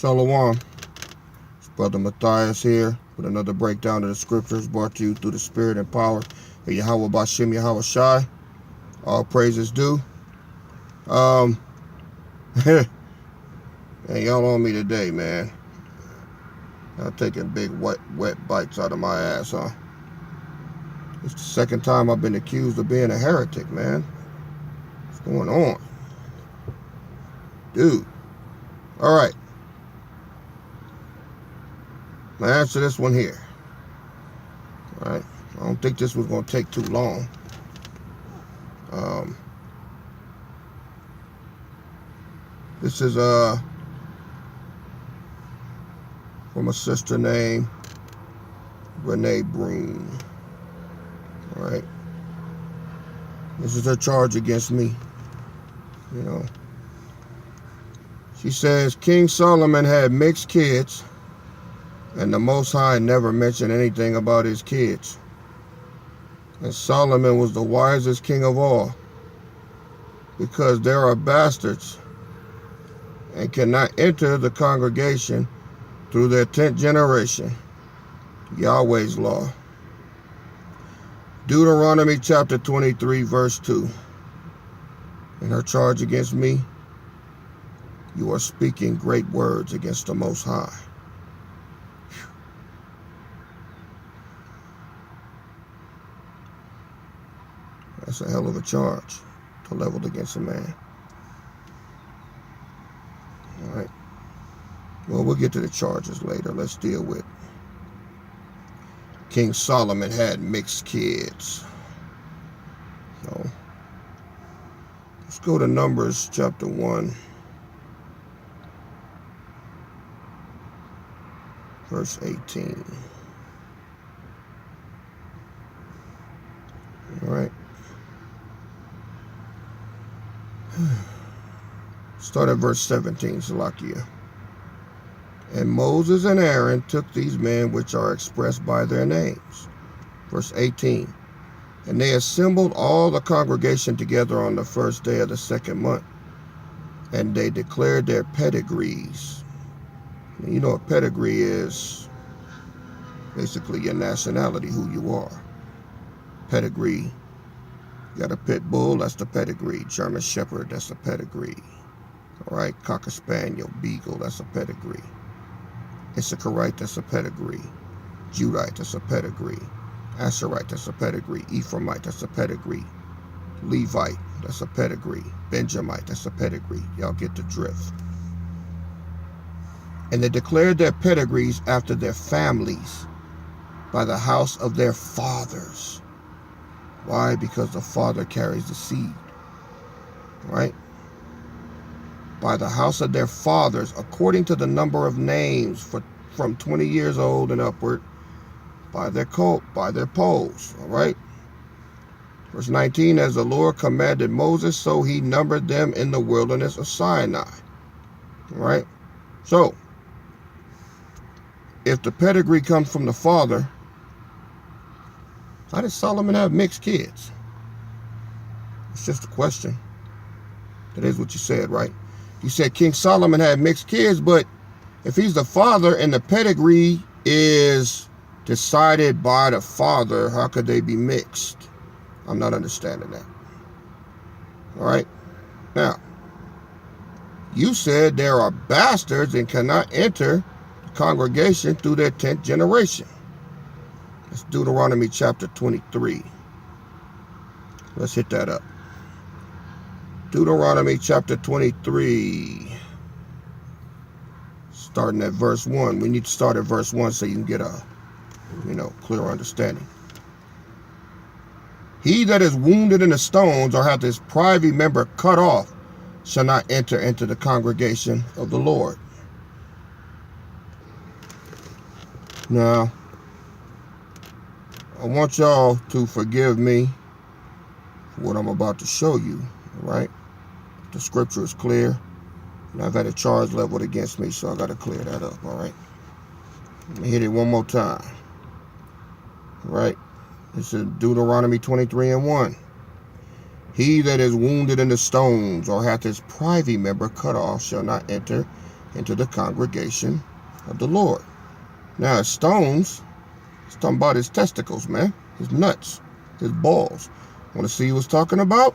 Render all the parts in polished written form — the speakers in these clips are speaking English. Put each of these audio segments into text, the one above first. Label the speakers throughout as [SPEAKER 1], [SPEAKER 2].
[SPEAKER 1] Shalom. It's Brother Matthias here with another breakdown of the scriptures brought to you through the spirit and power of Yahweh Bashem Yahweh Shai. All praises due. Man, y'all on me today, man. Y'all taking big wet bites out of my ass, huh? It's the second time I've been accused of being a heretic, man. What's going on? Dude. Alright. I'm gonna answer this one here. Alright. I don't think this was gonna take too long. This is from a sister named Broom. Alright. This is her charge against me. You know. She says King Solomon had mixed kids, and the Most High never mentioned anything about his kids. And Solomon was the wisest king of all, because there are bastards and cannot enter the congregation through their 10th generation. Yahweh's law. Deuteronomy chapter 23 verse 2. In her charge against me, you are speaking great words against the Most High. That's a hell of a charge to level against a man. Alright. Well, we'll get to the charges later. Let's deal with King Solomon had mixed kids. So, let's go to Numbers chapter 1. Verse 18. Alright. Start at verse 17, Salakia. And Moses and Aaron took these men which are expressed by their names. Verse 18. And they assembled all the congregation together on the first day of the second month, and they declared their pedigrees. You know what pedigree is? Basically your nationality, who you are. Pedigree. You got a pit bull, that's the pedigree. German shepherd, that's a pedigree. Alright, cocker spaniel, beagle, that's a pedigree. Issacharite, that's a pedigree. Judite, that's a pedigree. Asherite, that's a pedigree. Ephraimite, that's a pedigree. Levite, that's a pedigree. Benjamite, that's a pedigree. Y'all get the drift. And they declared their pedigrees after their families by the house of their fathers. Why? Because the father carries the seed. Right? By the house of their fathers, according to the number of names from 20 years old and upward, by their polls. All right? Verse 19, as the Lord commanded Moses, so he numbered them in the wilderness of Sinai. All right? So, if the pedigree comes from the father, how did Solomon have mixed kids? It's just a question. That is what you said, right? You said King Solomon had mixed kids, but if he's the father and the pedigree is decided by the father, how could they be mixed? I'm not understanding that. All right? Now, you said there are bastards and cannot enter the congregation through their 10th generation. That's Deuteronomy chapter 23. Let's hit that up. Deuteronomy chapter 23. Starting at verse 1. We need to start at verse 1 so you can get a, clear understanding. He that is wounded in the stones or hath his privy member cut off shall not enter into the congregation of the Lord. Now, I want y'all to forgive me for what I'm about to show you, all right? The scripture is clear, and I've had a charge leveled against me, so I got to clear that up, all right? Let me hit it one more time, all right? This is Deuteronomy 23 and 1. He that is wounded in the stones or hath his privy member cut off shall not enter into the congregation of the Lord. Now, his stones, it's talking about his testicles, man. His nuts, his balls. Want to see who was talking about?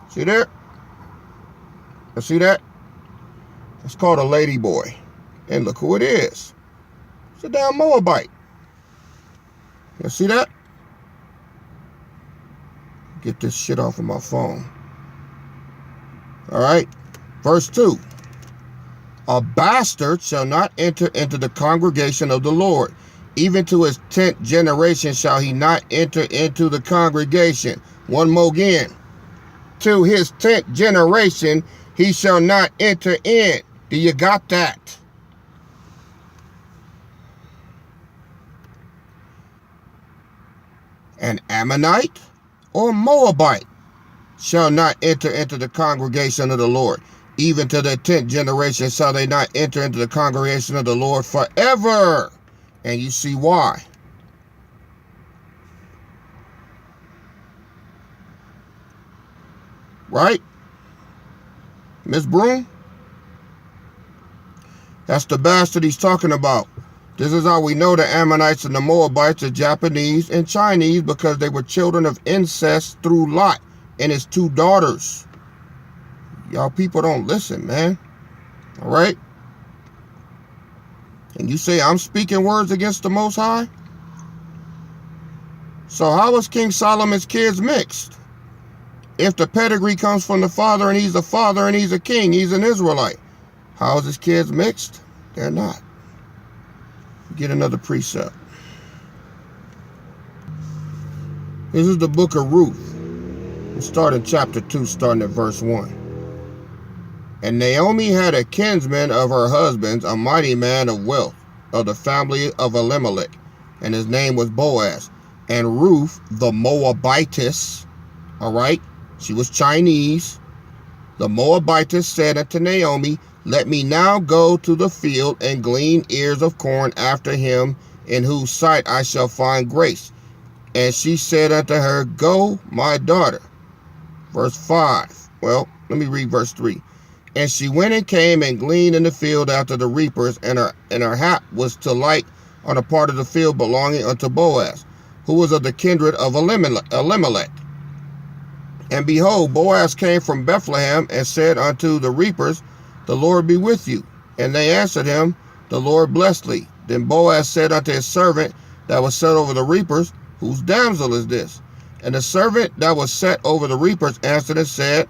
[SPEAKER 1] See there? You see that? It's called a lady boy. And look who it is. It's a damn Moabite. You see that? Get this shit off of my phone. All right. Verse 2. A bastard shall not enter into the congregation of the Lord. Even to his 10th generation shall he not enter into the congregation. One more again. To his 10th generation he shall not enter in. Do you got that? An Ammonite or Moabite shall not enter into the congregation of the Lord. Even to the 10th generation shall they not enter into the congregation of the Lord forever. And you see why. Right? Miss Broom? That's the bastard he's talking about. This is how we know the Ammonites and the Moabites are Japanese and Chinese, because they were children of incest through Lot and his 2 daughters. Y'all people don't listen, man. All right? And you say I'm speaking words against the Most High? So how is King Solomon's kids mixed? If the pedigree comes from the father and he's a father and he's a king, he's an Israelite. How is his kids mixed? They're not. Get another precept. This is the book of Ruth. We'll start in chapter 2, starting at verse 1. And Naomi had a kinsman of her husband's, a mighty man of wealth, of the family of Elimelech, and his name was Boaz. And Ruth, the Moabitess, all right, she was Chinese. The Moabitess said unto Naomi, let me now go to the field and glean ears of corn after him, in whose sight I shall find grace. And she said unto her, go, my daughter. Verse 5. Well, let me read verse 3. And she went and came and gleaned in the field after the reapers, and her hap was to light on a part of the field belonging unto Boaz, who was of the kindred of Elimelech. And behold, Boaz came from Bethlehem and said unto the reapers, the Lord be with you. And they answered him, the Lord bless thee. Then Boaz said unto his servant that was set over the reapers, whose damsel is this? And the servant that was set over the reapers answered and said,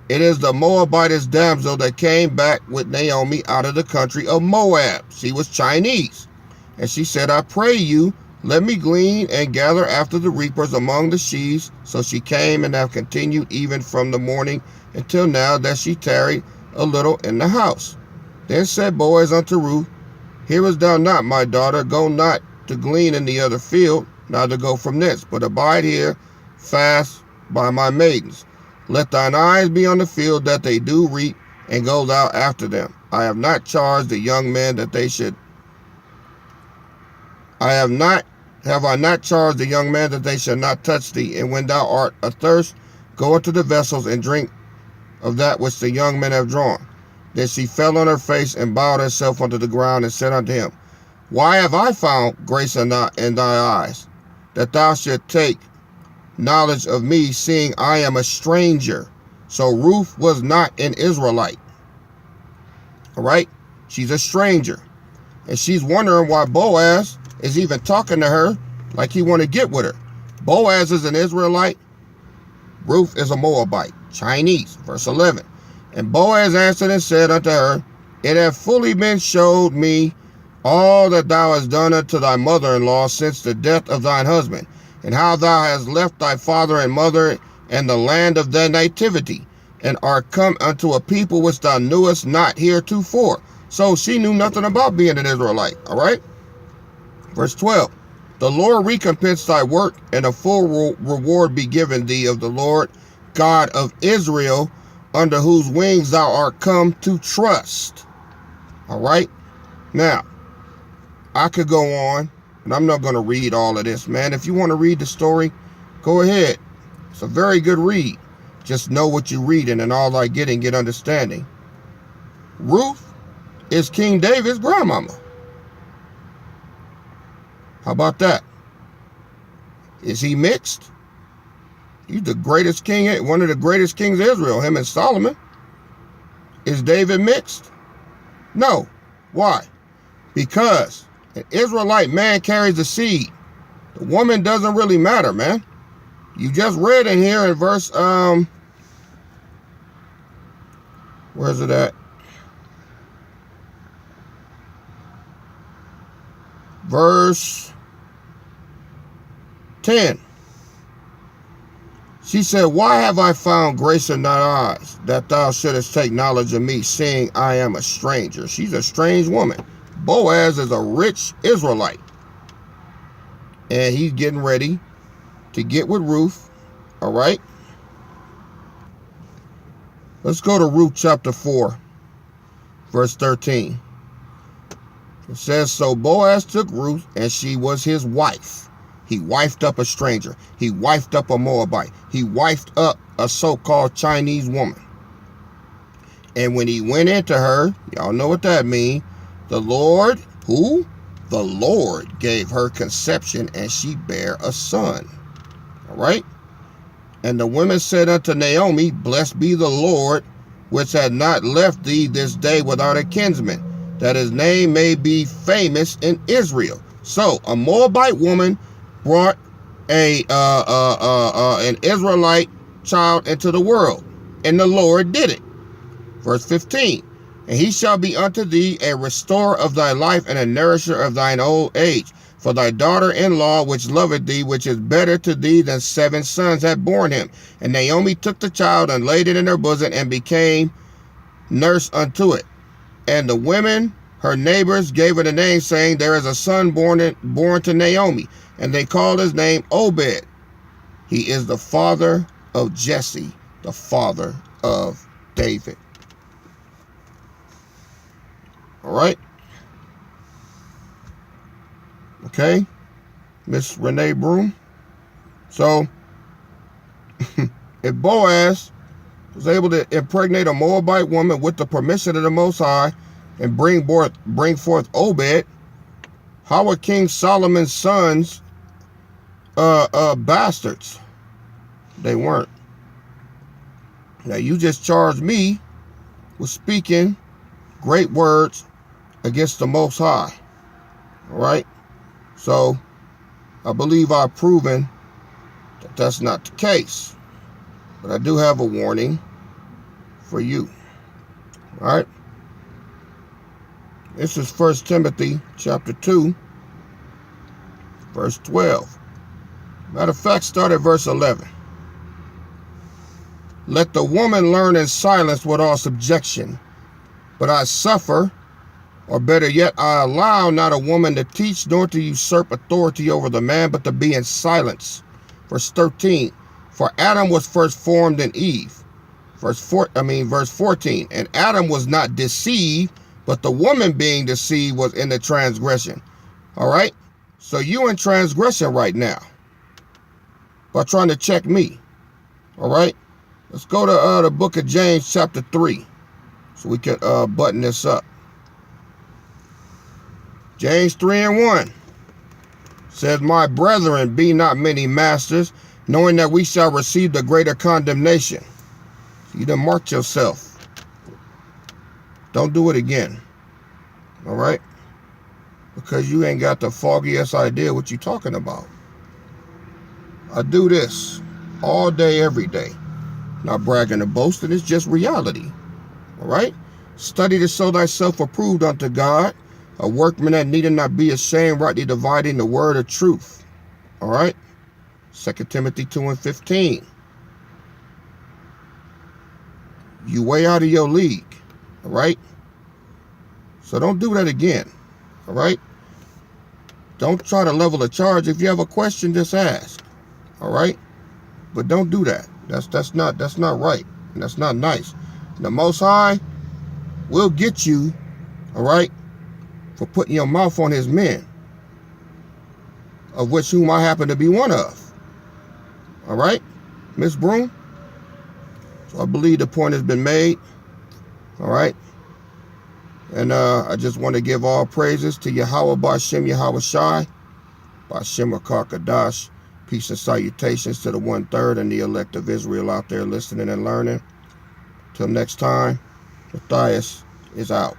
[SPEAKER 1] it is the Moabitess damsel that came back with Naomi out of the country of Moab. She was Chinese. And she said, I pray you, let me glean and gather after the reapers among the sheaves. So she came and have continued even from the morning until now, that she tarried a little in the house. Then said Boaz unto Ruth, hearest thou not, my daughter? Go not to glean in the other field, neither go from thence, but abide here fast by my maidens. Let thine eyes be on the field that they do reap, and go thou after them. I have not charged the young men that they should. Have I not charged the young men that they shall not touch thee? And when thou art athirst, go into the vessels and drink of that which the young men have drawn. Then she fell on her face and bowed herself unto the ground and said unto him, why have I found grace in thy eyes, that thou shouldst take knowledge of me, seeing I am a stranger? So Ruth was not an Israelite. All right? She's a stranger. And she's wondering why Boaz is even talking to her like he want to get with her. Boaz is an Israelite. Ruth is a Moabite, Chinese. Verse 11. And Boaz answered and said unto her, it hath fully been showed me all that thou hast done unto thy mother-in-law since the death of thine husband, and how thou hast left thy father and mother and the land of thy nativity, and art come unto a people which thou knewest not heretofore. So she knew nothing about being an Israelite, all right? Verse 12. The Lord recompense thy work, and a full reward be given thee of the Lord God of Israel, under whose wings thou art come to trust. All right? Now, I could go on, and I'm not going to read all of this, man. If you want to read the story, go ahead. It's a very good read. Just know what you're reading, and all I get understanding. Ruth is King David's grandmama. How about that? Is he mixed? He's the greatest king, one of the greatest kings of Israel, him and Solomon. Is David mixed? No. Why? Because an Israelite man carries the seed. The woman doesn't really matter, man. You just read in here in verse, where's it at? Verse 10. She said, why have I found grace in thy eyes, that thou shouldest take knowledge of me, seeing I am a stranger? She's a strange woman. Boaz is a rich Israelite. And he's getting ready to get with Ruth. All right. Let's go to Ruth chapter 4, verse 13. It says, so Boaz took Ruth, and she was his wife. He wifed up a stranger. He wifed up a Moabite. He wifed up a so-called Chinese woman. And when he went into her, y'all know what that means. The Lord, who? The Lord gave her conception, and she bare a son. All right. And the women said unto Naomi, blessed be the Lord, which had not left thee this day without a kinsman, that his name may be famous in Israel. So a Moabite woman brought an Israelite child into the world, and the Lord did it. Verse 15. And he shall be unto thee a restorer of thy life, and a nourisher of thine old age. For thy daughter-in-law, which loveth thee, which is better to thee than 7 sons, had borne him. And Naomi took the child, and laid it in her bosom, and became nurse unto it. And the women, her neighbors, gave her the name, saying, there is a son born to Naomi. And they called his name Obed. He is the father of Jesse, the father of David. All right. Okay. Miss Renee Broom. So, if Boaz was able to impregnate a Moabite woman with the permission of the Most High and bring forth Obed, how were King Solomon's sons bastards? They weren't. Now you just charged me with speaking great words against the Most High. All right. So I believe I've proven that that's not the case. But I do have a warning for you. All right. This is 1 Timothy chapter 2, verse 12. Matter of fact, start at verse 11. Let the woman learn in silence with all subjection. But I suffer, or better yet, I allow not a woman to teach, nor to usurp authority over the man, but to be in silence. Verse 13. For Adam was first formed in Eve. Verse 14. And Adam was not deceived, but the woman being deceived was in the transgression. All right. So you in transgression right now by trying to check me. All right. Let's go to the book of James chapter 3 so we can button this up. James 3:1 says, my brethren, be not many masters, knowing that we shall receive the greater condemnation. You done marked yourself. Don't do it again. All right? Because you ain't got the foggiest idea what you're talking about. I do this all day, every day. Not bragging or boasting, it's just reality. All right? Study to show thyself approved unto God, a workman that needeth not be ashamed, rightly dividing the word of truth. All right? 2 Timothy 2:15. You way out of your league. All right? So don't do that again. All right? Don't try to level a charge. If you have a question, just ask. All right? But don't do that. That's not right. And that's not nice. And the Most High will get you, all right, for putting your mouth on his men, of which whom I happen to be one of. All right, Miss Broom? So I believe the point has been made. All right. And I just want to give all praises to Yahweh Bashem Yahweh Shai, Bashem Kadash. Peace and salutations to the 1/3 and the elect of Israel out there listening and learning. Till next time, Matthias is out.